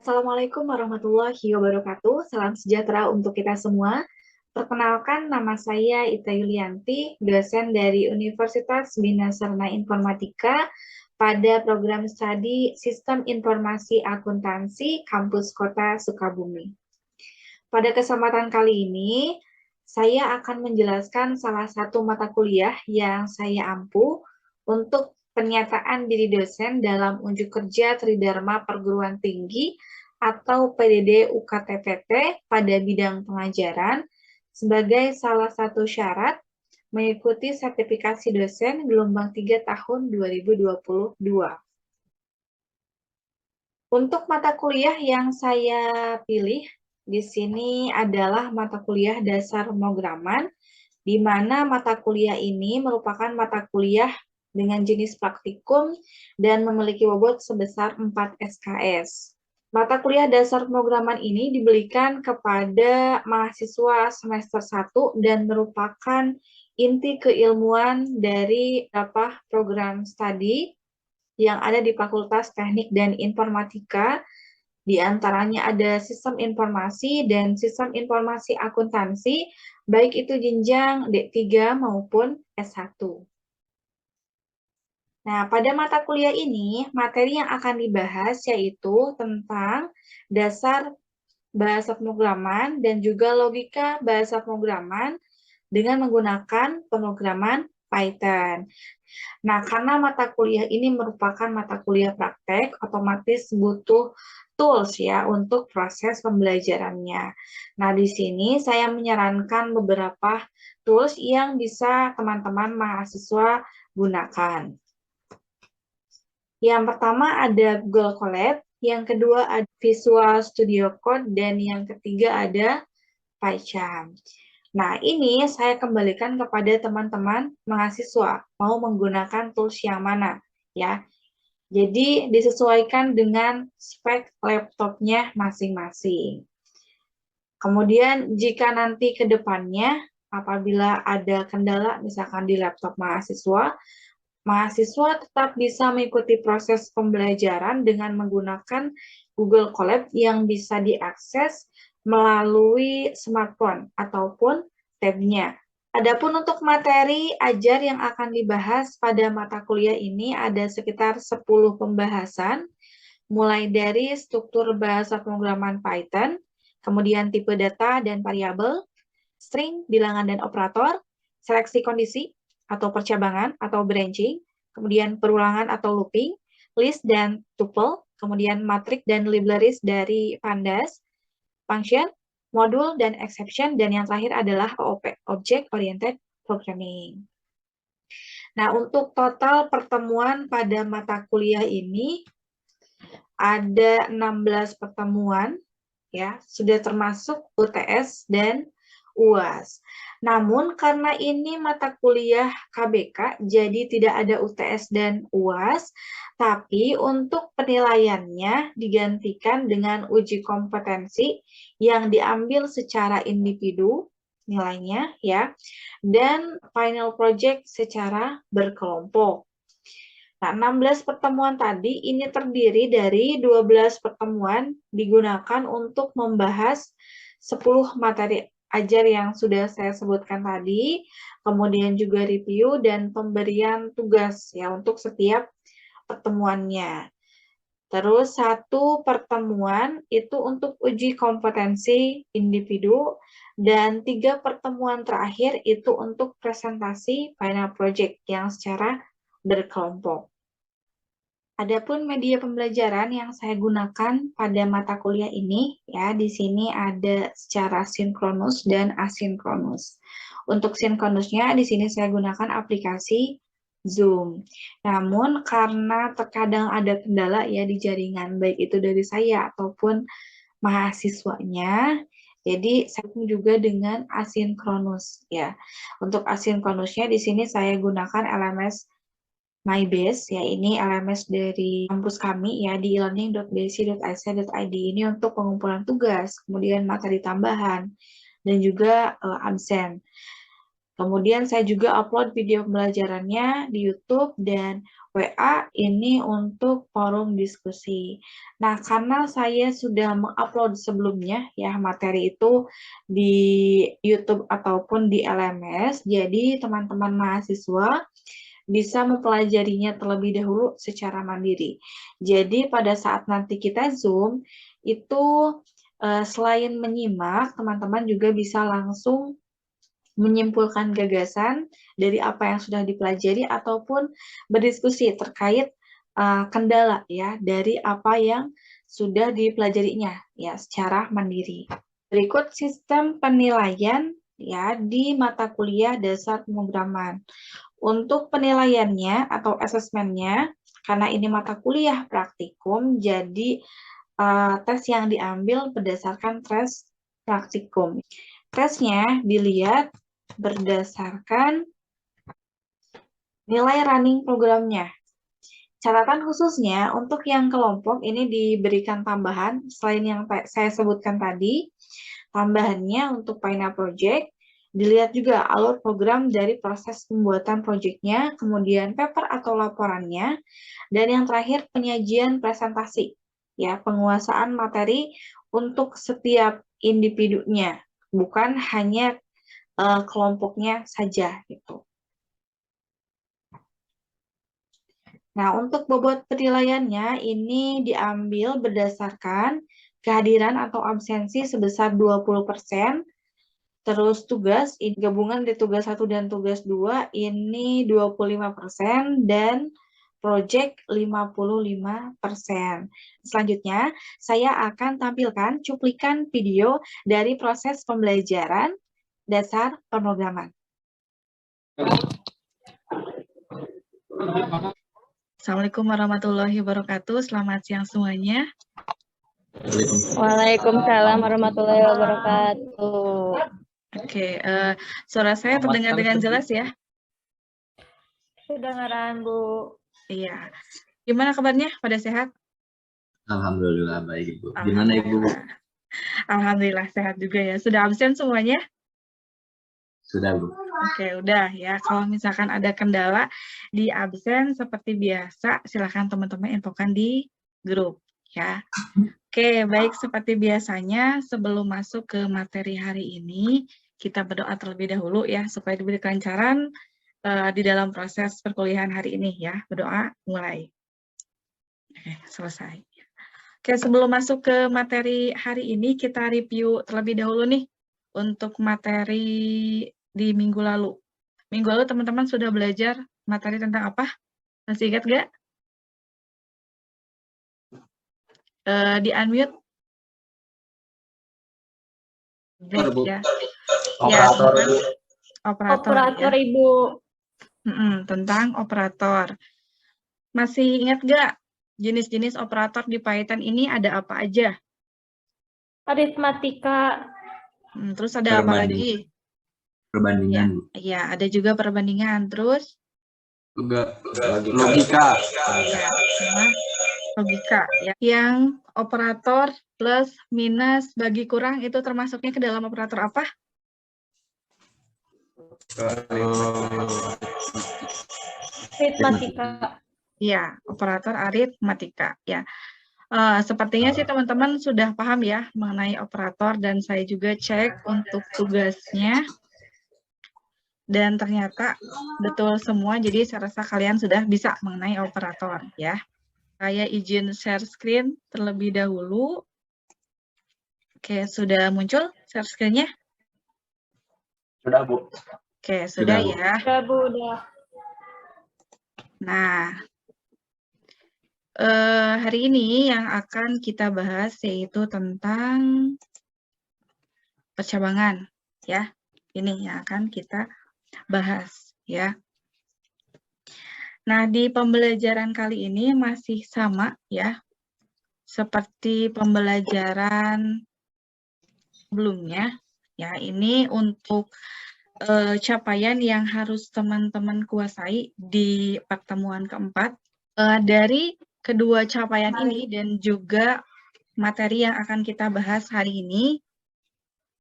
Assalamualaikum warahmatullahi wabarakatuh. Salam sejahtera untuk kita semua. Perkenalkan, nama saya Ita Yulianti, dosen dari Universitas Bina Sarana Informatika pada program studi Sistem Informasi Akuntansi Kampus Kota Sukabumi. Pada kesempatan kali ini, saya akan menjelaskan salah satu mata kuliah yang saya ampu untuk penyataan diri dosen dalam unjuk kerja Tridharma Perguruan Tinggi atau PDD UKTPT pada bidang pengajaran sebagai salah satu syarat mengikuti sertifikasi dosen gelombang 3 tahun 2022. Untuk mata kuliah yang saya pilih di sini adalah mata kuliah dasar pemrograman, di mana mata kuliah ini merupakan mata kuliah dengan jenis praktikum dan memiliki bobot sebesar 4 SKS. Mata kuliah dasar pemrograman ini diberikan kepada mahasiswa semester 1 dan merupakan inti keilmuan dari beberapa program studi yang ada di Fakultas Teknik dan Informatika. Di antaranya ada sistem informasi dan sistem informasi akuntansi, baik itu jenjang D3 maupun S1. Nah, pada mata kuliah ini, materi yang akan dibahas yaitu tentang dasar bahasa pemrograman dan juga logika bahasa pemrograman dengan menggunakan pemrograman Python. Nah, karena mata kuliah ini merupakan mata kuliah praktek, otomatis butuh tools ya untuk proses pembelajarannya. Nah, di sini saya menyarankan beberapa tools yang bisa teman-teman mahasiswa gunakan. Yang pertama ada Google Colab, yang kedua ada Visual Studio Code, dan yang ketiga ada PyCharm. Nah, ini saya kembalikan kepada teman-teman mahasiswa, mau menggunakan tools yang mana, ya. Jadi, disesuaikan dengan spek laptopnya masing-masing. Kemudian, jika nanti ke depannya, apabila ada kendala, misalkan di laptop mahasiswa tetap bisa mengikuti proses pembelajaran dengan menggunakan Google Colab yang bisa diakses melalui smartphone ataupun tab-nya. Adapun untuk materi ajar yang akan dibahas pada mata kuliah ini ada sekitar 10 pembahasan, mulai dari struktur bahasa pemrograman Python, kemudian tipe data dan variabel, string, bilangan dan operator, seleksi kondisi atau percabangan atau branching, kemudian perulangan atau looping, list dan tuple, kemudian matrix dan libraries dari pandas, function, modul dan exception, dan yang terakhir adalah OOP, Object Oriented Programming. Nah, untuk total pertemuan pada mata kuliah ini ada 16 pertemuan, ya, sudah termasuk UTS dan UAS. Namun karena ini mata kuliah KBK, jadi tidak ada UTS dan UAS, tapi untuk penilaiannya digantikan dengan uji kompetensi yang diambil secara individu nilainya, ya, dan final project secara berkelompok. Nah, 16 pertemuan tadi ini terdiri dari 12 pertemuan digunakan untuk membahas 10 materi ajar yang sudah saya sebutkan tadi, kemudian juga review dan pemberian tugas ya untuk setiap pertemuannya. Terus satu pertemuan itu untuk uji kompetensi individu dan 3 pertemuan terakhir itu untuk presentasi final project yang secara berkelompok. Adapun media pembelajaran yang saya gunakan pada mata kuliah ini, ya, di sini ada secara sinkronus dan asinkronus. Untuk sinkronusnya, di sini saya gunakan aplikasi Zoom. Namun, karena terkadang ada kendala ya di jaringan, baik itu dari saya ataupun mahasiswanya, jadi saya juga dengan asinkronus, ya. Untuk asinkronusnya, di sini saya gunakan LMS MyBase, ya, ini LMS dari kampus kami ya di e-learning.bsi.ac.id ini untuk pengumpulan tugas, kemudian materi tambahan, dan juga absen. Kemudian saya juga upload video pembelajarannya di YouTube dan WA ini untuk forum diskusi. Nah, karena saya sudah mengupload sebelumnya ya materi itu di YouTube ataupun di LMS, jadi teman-teman mahasiswa bisa mempelajarinya terlebih dahulu secara mandiri. Jadi pada saat nanti kita Zoom, itu selain menyimak, teman-teman juga bisa langsung menyimpulkan gagasan dari apa yang sudah dipelajari ataupun berdiskusi terkait kendala ya dari apa yang sudah dipelajarinya ya secara mandiri. Berikut sistem penilaian ya di mata kuliah dasar pemrograman. Untuk penilaiannya atau asesmennya, karena ini mata kuliah praktikum, jadi tes yang diambil berdasarkan tes praktikum. Tesnya dilihat berdasarkan nilai running programnya. Catatan khususnya untuk yang kelompok ini diberikan tambahan selain yang saya sebutkan tadi. Tambahannya untuk Final Project, dilihat juga alur program dari proses pembuatan proyeknya, kemudian paper atau laporannya, dan yang terakhir penyajian presentasi, ya penguasaan materi untuk setiap individunya, bukan hanya kelompoknya saja gitu. Nah, untuk bobot penilaiannya ini diambil berdasarkan kehadiran atau absensi sebesar 20%, terus tugas, ini gabungan dari tugas 1 dan tugas 2 ini 25%, dan project 55%. Selanjutnya, saya akan tampilkan cuplikan video dari proses pembelajaran dasar pemrograman. Assalamualaikum warahmatullahi wabarakatuh. Selamat siang semuanya. Waalaikumsalam warahmatullahi wabarakatuh. Oke, suara saya terdengar dengan jelas ya? Kedengaran, Bu. Iya. Gimana kabarnya? Pada sehat? Alhamdulillah baik, Ibu. Gimana, Ibu? Alhamdulillah sehat juga ya. Sudah absen semuanya? Sudah, Bu. Oke, udah ya. Kalau misalkan ada kendala di absen seperti biasa, silakan teman-teman infokan di grup ya. Oke, baik seperti biasanya sebelum masuk ke materi hari ini, kita berdoa terlebih dahulu ya supaya diberi kelancaran di dalam proses perkuliahan hari ini ya. Berdoa mulai. Oke, selesai. Oke, sebelum masuk ke materi hari ini, kita review terlebih dahulu nih untuk materi di minggu lalu. Minggu lalu teman-teman sudah belajar materi tentang apa? Masih ingat nggak? Di unmute. Ya. Operator. Ya, operator ya. Ibu. Tentang operator. Masih ingat nggak jenis-jenis operator di Python ini ada apa aja? Aritmatika. Terus ada apa lagi? Perbandingan. Ya, ada juga perbandingan. Terus? Logika. Ya, sama logika. Ya. Yang operator plus, minus, bagi, kurang itu termasuknya ke dalam operator apa? Aritmatika. Ya, operator aritmatika. Ya. Sepertinya sih teman-teman sudah paham ya mengenai operator, dan saya juga cek untuk tugasnya. Dan ternyata betul semua, jadi saya rasa kalian sudah bisa mengenai operator ya. Saya izin share screen terlebih dahulu. Oke, sudah muncul share screen-nya? Sudah, Bu. Oke, sudah ya. Sudah, Bu, udah. Nah, hari ini yang akan kita bahas yaitu tentang percabangan ya. Ini yang akan kita bahas ya. Nah, di pembelajaran kali ini masih sama ya, seperti pembelajaran sebelumnya ya. Ini untuk capaian yang harus teman-teman kuasai di pertemuan keempat. Dari kedua capaian ini dan juga materi yang akan kita bahas hari ini,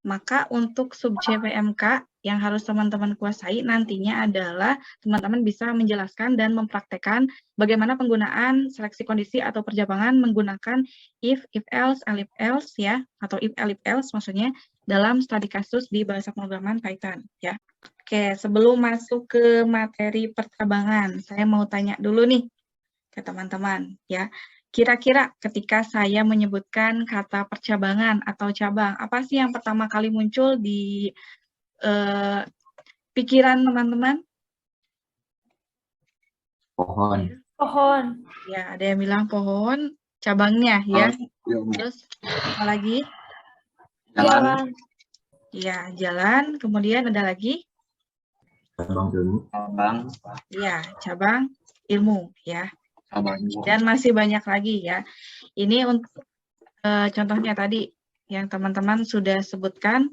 Maka untuk sub CPMK yang harus teman-teman kuasai nantinya adalah teman-teman bisa menjelaskan dan mempraktekkan bagaimana penggunaan seleksi kondisi atau percabangan menggunakan if else, else ya, atau if else maksudnya dalam studi kasus di bahasa pemrograman Python ya. Oke, sebelum masuk ke materi percabangan, saya mau tanya dulu nih ke teman-teman ya. Kira-kira ketika saya menyebutkan kata percabangan atau cabang, apa sih yang pertama kali muncul di pikiran teman-teman? Pohon. Pohon. Ya, ada yang bilang pohon, cabangnya ya. Terus apa lagi? Jalan. Ya, jalan. Kemudian ada lagi? Cabang ilmu. Cabang. Ya, cabang ilmu ya. Cabang. Dan masih banyak lagi ya. Ini untuk contohnya tadi yang teman-teman sudah sebutkan.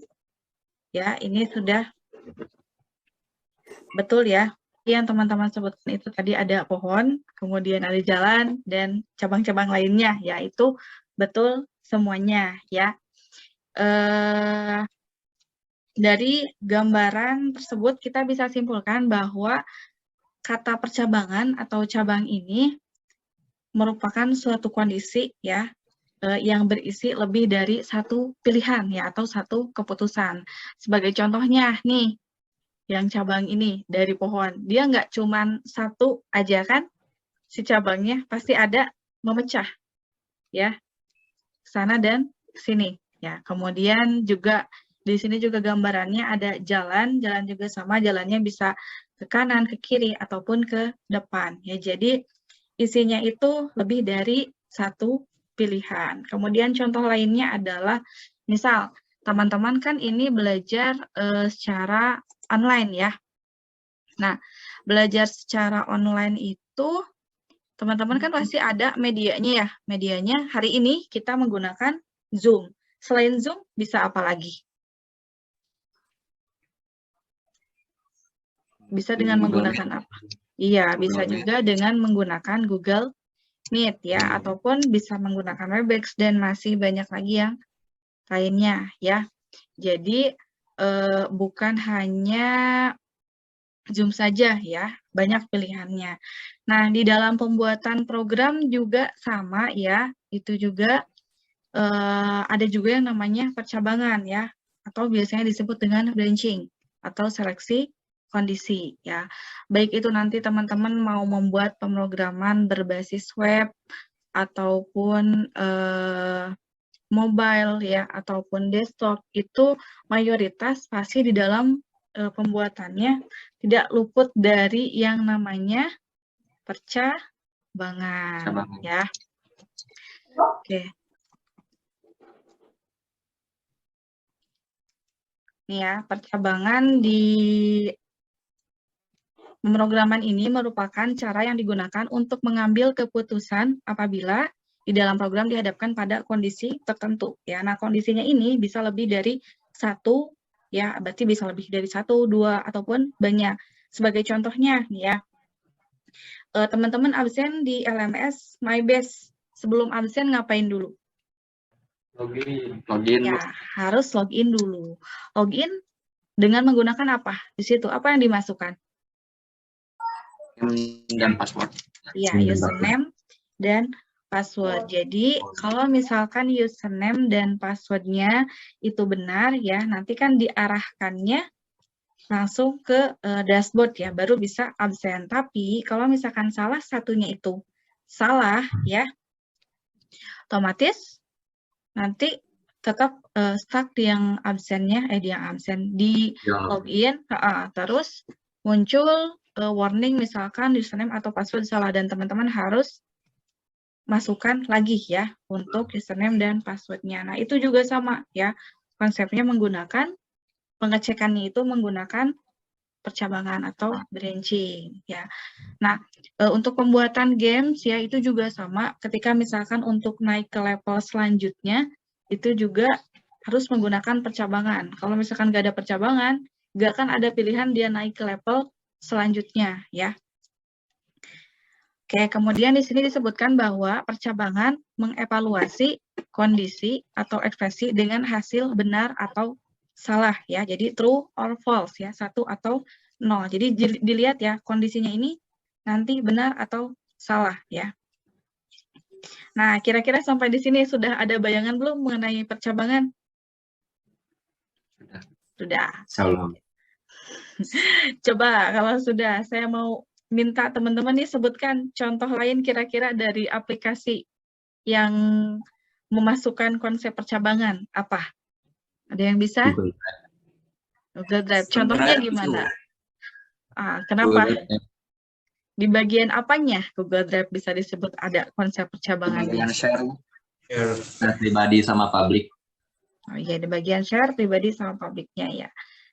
Ya, ini sudah betul ya. Yang teman-teman sebutkan itu tadi ada pohon, kemudian ada jalan, dan cabang-cabang lainnya, yaitu betul semuanya ya. Dari gambaran tersebut kita bisa simpulkan bahwa kata percabangan atau cabang ini merupakan suatu kondisi ya yang berisi lebih dari satu pilihan ya atau satu keputusan. Sebagai contohnya nih, yang cabang ini dari pohon, dia nggak cuman satu aja kan, si cabangnya pasti ada memecah ya, sana dan sini ya. Kemudian juga di sini juga gambarannya ada jalan, jalan juga sama, jalannya bisa ke kanan, ke kiri ataupun ke depan ya. Jadi isinya itu lebih dari satu pilihan. Kemudian contoh lainnya adalah misal teman-teman kan ini belajar secara online ya. Nah, belajar secara online itu teman-teman kan pasti ada medianya ya. Medianya hari ini kita menggunakan Zoom. Selain Zoom bisa apa lagi? Bisa dengan menggunakan apa? Iya, bisa juga dengan menggunakan Google Meet ya, ataupun bisa menggunakan Webex dan masih banyak lagi yang lainnya ya. Jadi bukan hanya Zoom saja ya, banyak pilihannya. Nah, di dalam pembuatan program juga sama ya, itu juga ada juga yang namanya percabangan ya, atau biasanya disebut dengan branching atau seleksi kondisi ya. Baik itu nanti teman-teman mau membuat pemrograman berbasis web ataupun mobile ya ataupun desktop, itu mayoritas pasti di dalam pembuatannya tidak luput dari yang namanya percabangan ya. Oke. Nih ya, percabangan di pemrograman ini merupakan cara yang digunakan untuk mengambil keputusan apabila di dalam program dihadapkan pada kondisi tertentu. Ya, nah kondisinya ini bisa lebih dari satu, ya berarti bisa lebih dari satu, dua, ataupun banyak. Sebagai contohnya nih ya, teman-teman absen di LMS MyBase. Sebelum absen ngapain dulu? Login. Ya, harus login dulu. Login dengan menggunakan apa? Di situ apa yang dimasukkan? Dan password. Ya, username dan password. Jadi, kalau misalkan username dan passwordnya itu benar ya, nanti kan diarahkannya langsung ke dashboard ya, baru bisa absen. Tapi kalau misalkan salah satunya itu salah ya, otomatis nanti tetap stuck di yang absennya, di yang absen di login, terus muncul warning misalkan username atau password salah dan teman-teman harus masukkan lagi ya untuk username dan passwordnya. Nah itu juga sama ya, konsepnya menggunakan pengecekannya itu menggunakan percabangan atau branching ya. Nah untuk pembuatan games ya itu juga sama. Ketika misalkan untuk naik ke level selanjutnya itu juga harus menggunakan percabangan. Kalau misalkan nggak ada percabangan, nggak akan ada pilihan dia naik ke level selanjutnya ya. Oke, kemudian di sini disebutkan bahwa percabangan mengevaluasi kondisi atau ekspresi dengan hasil benar atau salah ya. Jadi true or false ya, 1 atau 0. Jadi dilihat ya kondisinya ini nanti benar atau salah ya. Nah, kira-kira sampai di sini sudah ada bayangan belum mengenai percabangan? Sudah. Salam. Coba kalau sudah, saya mau minta teman-teman nih sebutkan contoh lain kira-kira dari aplikasi yang memasukkan konsep percabangan. Apa? Ada yang bisa? Google Drive. Contohnya gimana? Kenapa? Di bagian apanya Google Drive bisa disebut ada konsep percabangan? Di bagian share pribadi sama publik. Oh iya, di bagian share pribadi sama publiknya ya.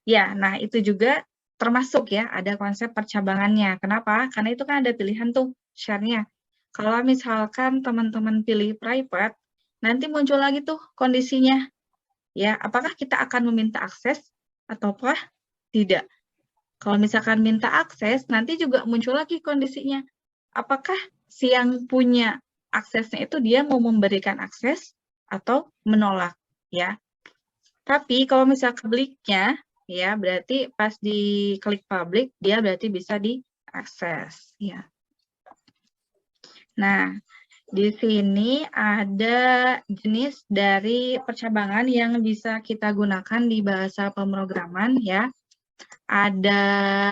Ya, nah itu juga termasuk ya, ada konsep percabangannya. Kenapa? Karena itu kan ada pilihan tuh share-nya. Kalau misalkan teman-teman pilih private, nanti muncul lagi tuh kondisinya. Ya, apakah kita akan meminta akses ataukah tidak? Kalau misalkan minta akses, nanti juga muncul lagi kondisinya. Apakah si yang punya aksesnya itu dia mau memberikan akses atau menolak, ya. Tapi kalau misalkan publiknya, ya berarti pas diklik publik, dia berarti bisa diakses, ya. Nah, di sini ada jenis dari percabangan yang bisa kita gunakan di bahasa pemrograman, ya. Ada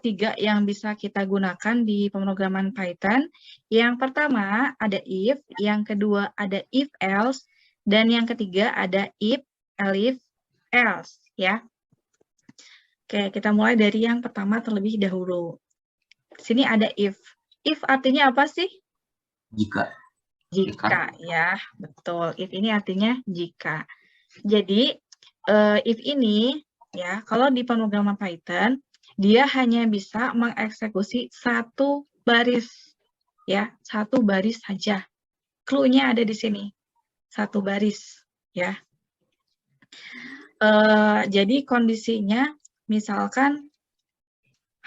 3 yang bisa kita gunakan di pemrograman Python. Yang pertama ada if, yang kedua ada if else, dan yang ketiga ada if, elif, else, ya. Oke, kita mulai dari yang pertama terlebih dahulu. Sini ada if. If artinya apa sih? Jika. Jika, ya, betul. If ini artinya jika. Jadi, if ini, ya, kalau di pemrograman Python, dia hanya bisa mengeksekusi 1 baris, ya, 1 baris saja. Clue-nya ada di sini, 1 baris, ya. Jadi kondisinya, misalkan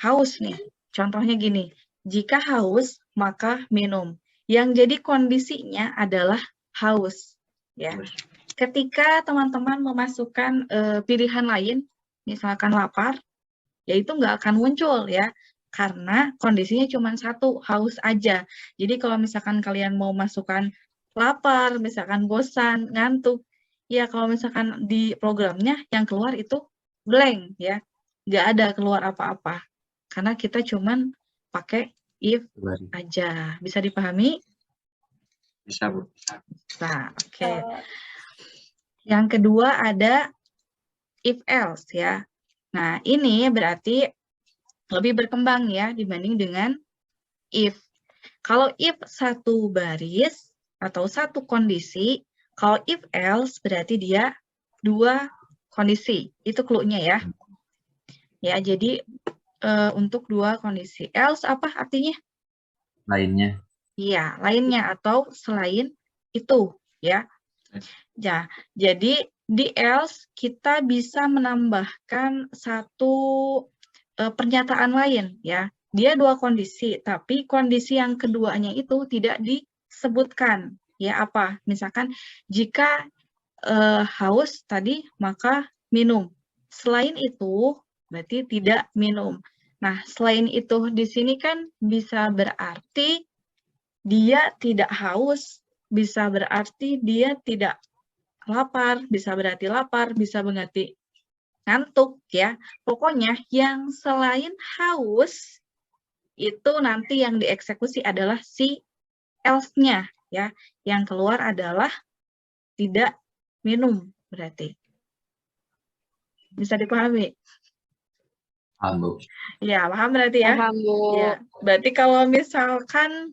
haus nih, contohnya gini, jika haus maka minum. Yang jadi kondisinya adalah haus, ya. Ketika teman-teman memasukkan pilihan lain, misalkan lapar, ya itu nggak akan muncul ya, karena kondisinya cuma 1, haus aja. Jadi kalau misalkan kalian mau masukkan lapar, misalkan bosan, ngantuk, ya kalau misalkan di programnya yang keluar itu blank ya, nggak ada keluar apa-apa, karena kita cuman pakai if aja. Bisa dipahami? Bisa, Bu. Nah, oke. Yang kedua ada if else ya. Nah, ini berarti lebih berkembang ya dibanding dengan if. Kalau if 1 baris atau 1 kondisi, kalau if else berarti dia 2 kondisi. Itu clue-nya ya. Ya, jadi untuk 2 kondisi. Else apa artinya? Lainnya. Iya, lainnya atau selain itu ya. Ya, jadi di else kita bisa menambahkan 1 pernyataan lain ya. Dia 2 kondisi, tapi kondisi yang keduanya itu tidak disebutkan. Ya apa? Misalkan jika haus tadi maka minum. Selain itu berarti tidak minum. Nah, selain itu di sini kan bisa berarti dia tidak haus, bisa berarti dia tidak lapar, bisa berarti lapar, bisa berarti ngantuk ya. Pokoknya yang selain haus itu nanti yang dieksekusi adalah si else-nya ya. Yang keluar adalah tidak minum berarti. Bisa dipahami? Paham, Bu. Ya, paham berarti ya? Paham, Bu. Ya, berarti kalau misalkan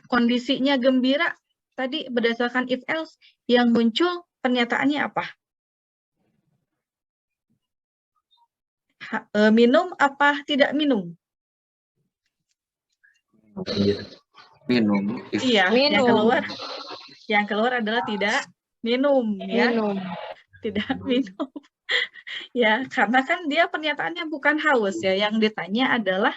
kondisinya gembira, tadi berdasarkan if else, yang muncul pernyataannya apa? Minum apa tidak minum? Minum. Iya, Minum. yang keluar adalah tidak minum ya. Minum. Tidak minum. Ya, karena kan dia pernyataannya bukan haus ya, yang ditanya adalah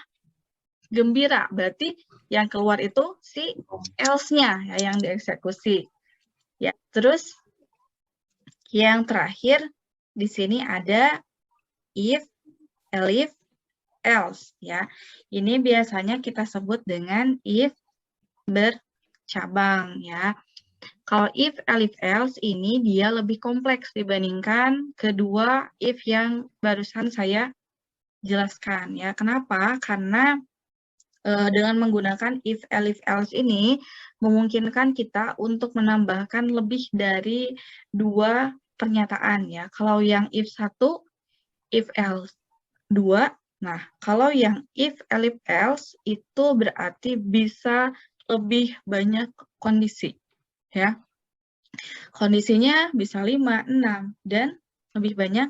gembira. Berarti yang keluar itu si else-nya ya, yang dieksekusi. Ya, terus yang terakhir di sini ada if, elif, else ya. Ini biasanya kita sebut dengan if bercabang ya. Kalau if, elif, else ini dia lebih kompleks dibandingkan kedua if yang barusan saya jelaskan ya. Kenapa? Karena dengan menggunakan if, elif, else ini memungkinkan kita untuk menambahkan lebih dari 2 pernyataan ya. Kalau yang if 1, if, else 2. Nah, kalau yang if, elif, else itu berarti bisa lebih banyak kondisi ya. Kondisinya bisa 5, 6 dan lebih banyak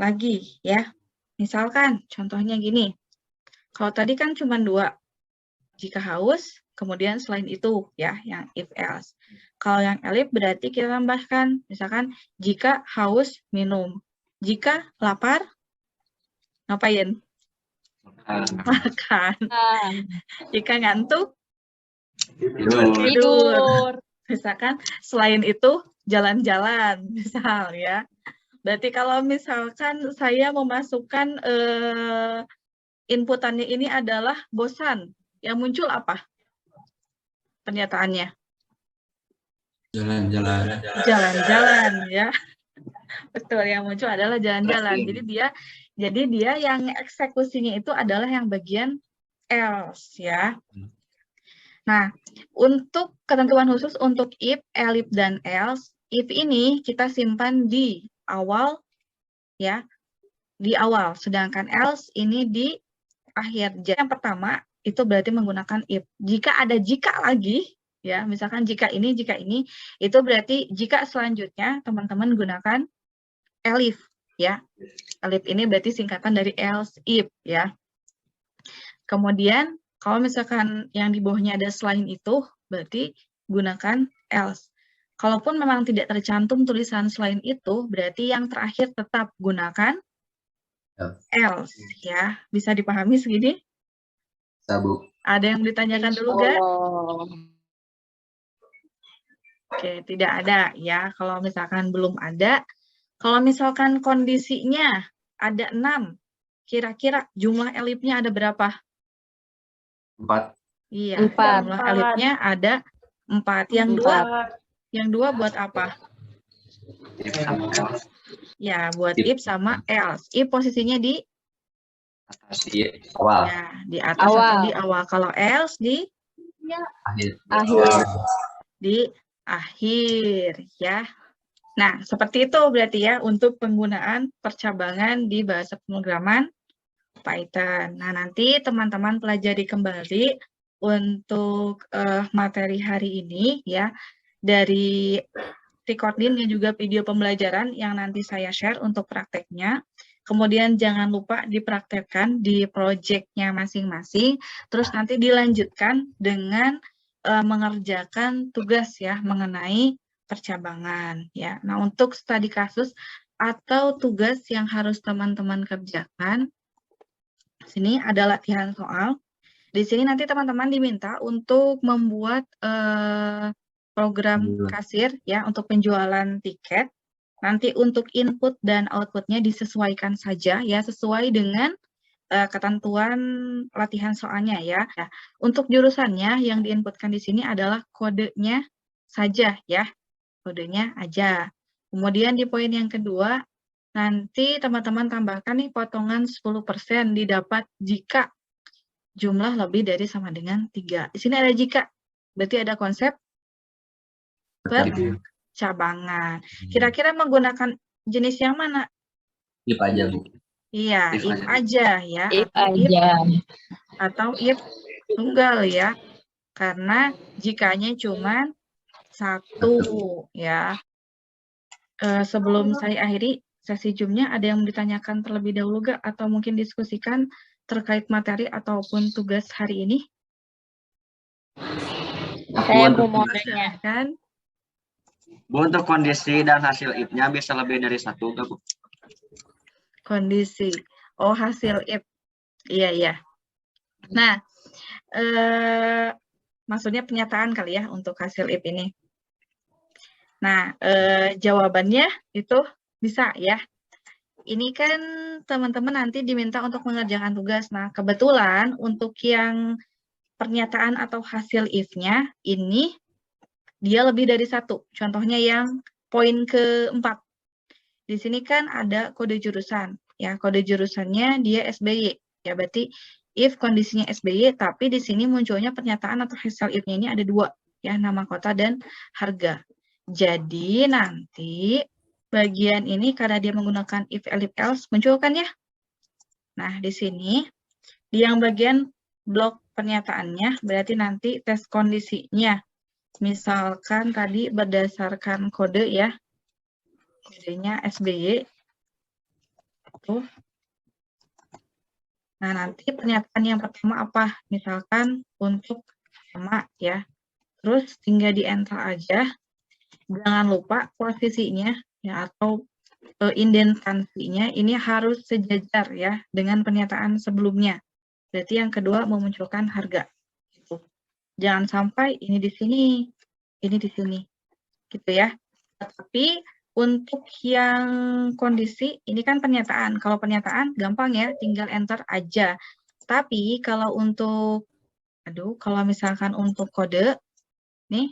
lagi ya. Misalkan contohnya gini. Kalau tadi kan cuma 2, jika haus, kemudian selain itu ya, yang if else. Kalau yang elif berarti kita tambahkan, misalkan jika haus minum, jika lapar ngapain? Makan. Jika ngantuk tidur. Misalkan selain itu jalan-jalan, misal ya. Berarti kalau misalkan saya memasukkan inputannya ini adalah bosan. Yang muncul apa? Pernyataannya. Jalan-jalan. Jalan-jalan ya. Betul, yang muncul adalah jalan-jalan. Jadi dia yang eksekusinya itu adalah yang bagian else ya. Nah, untuk ketentuan khusus untuk if, elif, dan else, if ini kita simpan di awal ya. Di awal, sedangkan else ini di akhir. Jadi yang pertama itu berarti menggunakan if. Jika ada jika lagi, ya misalkan jika ini, itu berarti jika selanjutnya teman-teman gunakan elif, ya. Elif ini berarti singkatan dari else if, ya. Kemudian kalau misalkan yang di bawahnya ada selain itu, berarti gunakan else. Kalaupun memang tidak tercantum tulisan selain itu, berarti yang terakhir tetap gunakan else ya. Bisa dipahami segini? Sabu. Ada yang ditanyakan dulu gak? Oke, tidak ada ya. Kalau misalkan belum ada, kalau misalkan kondisinya ada 6, kira-kira jumlah elifnya ada berapa? 4. Iya, 4. jumlah elifnya ada 4. Yang dua buat apa? Ya, buat if sama else. If posisinya di atas awal. Ya, di atas atau di awal. Kalau else di akhir. Di akhir ya. Nah, seperti itu berarti ya untuk penggunaan percabangan di bahasa pemrograman Python. Nah, nanti teman-teman pelajari kembali untuk materi hari ini ya dari recording dan juga video pembelajaran yang nanti saya share untuk prakteknya. Kemudian jangan lupa dipraktekkan di proyeknya masing-masing. Terus nanti dilanjutkan dengan mengerjakan tugas ya mengenai percabangan ya. Nah, untuk studi kasus atau tugas yang harus teman-teman kerjakan, sini ada latihan soal. Di sini nanti teman-teman diminta untuk membuat program kasir ya untuk penjualan tiket. Nanti untuk input dan outputnya disesuaikan saja ya sesuai dengan ketentuan latihan soalnya ya. Nah, untuk jurusannya yang diinputkan di sini adalah kodenya saja ya. Kodenya aja. Kemudian di poin yang kedua, nanti teman-teman tambahkan nih potongan 10% didapat jika jumlah lebih dari sama dengan 3. Di sini ada jika. Berarti ada konsep percabangan. Kira-kira menggunakan jenis yang mana? If aja, Bu. Iya, if aja ya. If aja. Atau if tunggal ya. Karena jikanya cuma 1 ya. Sebelum saya akhiri sesi Zoom-nya, ada yang ditanyakan terlebih dahulu gak? Atau mungkin diskusikan terkait materi ataupun tugas hari ini? Saya mau tanya. Kan? Bu, untuk kondisi dan hasil if-nya bisa lebih dari 1 gak, Bu? Kondisi. Oh, hasil if. Iya. Nah, maksudnya pernyataan kali ya untuk hasil if ini. Nah, jawabannya itu Bisa ya. Ini kan teman-teman nanti diminta untuk mengerjakan tugas. Nah, kebetulan untuk yang pernyataan atau hasil if-nya ini dia lebih dari satu. Contohnya yang poin keempat. Di sini kan ada kode jurusan. Ya, kode jurusannya dia SBY. Ya, berarti if kondisinya SBY, tapi di sini munculnya pernyataan atau hasil if-nya ini ada dua. Ya, nama kota dan harga. Jadi nanti bagian ini karena dia menggunakan if, else muncul kan ya? Nah, di sini di yang bagian blok pernyataannya berarti nanti tes kondisinya. Misalkan tadi berdasarkan kode ya. Kodenya SBY. Tuh. Nah, nanti pernyataan yang pertama apa? Misalkan untuk nama ya. Terus tinggal di-enter aja. Jangan lupa posisinya ya atau indentansinya ini harus sejajar ya dengan pernyataan sebelumnya. Berarti yang kedua memunculkan harga. Gitu. Jangan sampai ini di sini, ini di sini. Gitu ya. Tapi untuk yang kondisi, ini kan pernyataan. Kalau pernyataan gampang ya, tinggal enter aja. Tapi kalau untuk, kalau misalkan untuk kode, nih,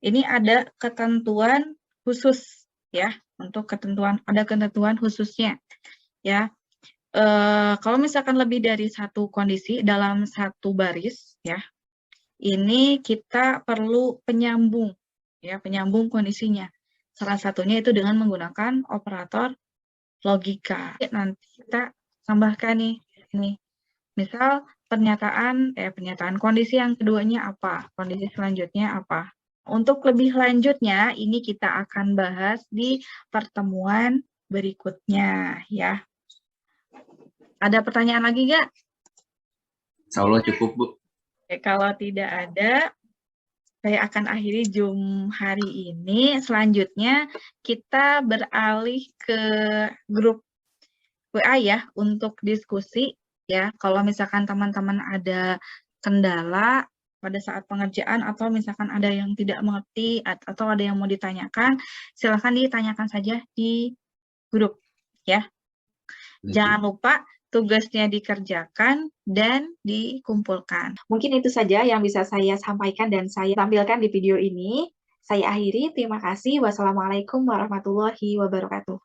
ini ada ketentuan khusus ya, untuk ada ketentuan khususnya ya. Kalau misalkan lebih dari satu kondisi dalam satu baris ya, ini kita perlu penyambung ya, penyambung kondisinya. Salah satunya itu dengan menggunakan operator logika. Nanti kita tambahkan nih ini. Misal pernyataan kondisi yang keduanya apa, kondisi selanjutnya apa. Untuk lebih lanjutnya, ini kita akan bahas di pertemuan berikutnya ya. Ada pertanyaan lagi nggak? Insya Allah cukup, Bu. Oke, kalau tidak ada, saya akan akhiri Zoom hari ini. Selanjutnya, kita beralih ke grup WA ya, untuk diskusi ya. Kalau misalkan teman-teman ada kendala pada saat pengerjaan atau misalkan ada yang tidak mengerti atau ada yang mau ditanyakan, silakan ditanyakan saja di grup ya. Jangan lupa tugasnya dikerjakan dan dikumpulkan. Mungkin itu saja yang bisa saya sampaikan dan saya tampilkan di video ini. Saya akhiri, terima kasih. Wassalamualaikum warahmatullahi wabarakatuh.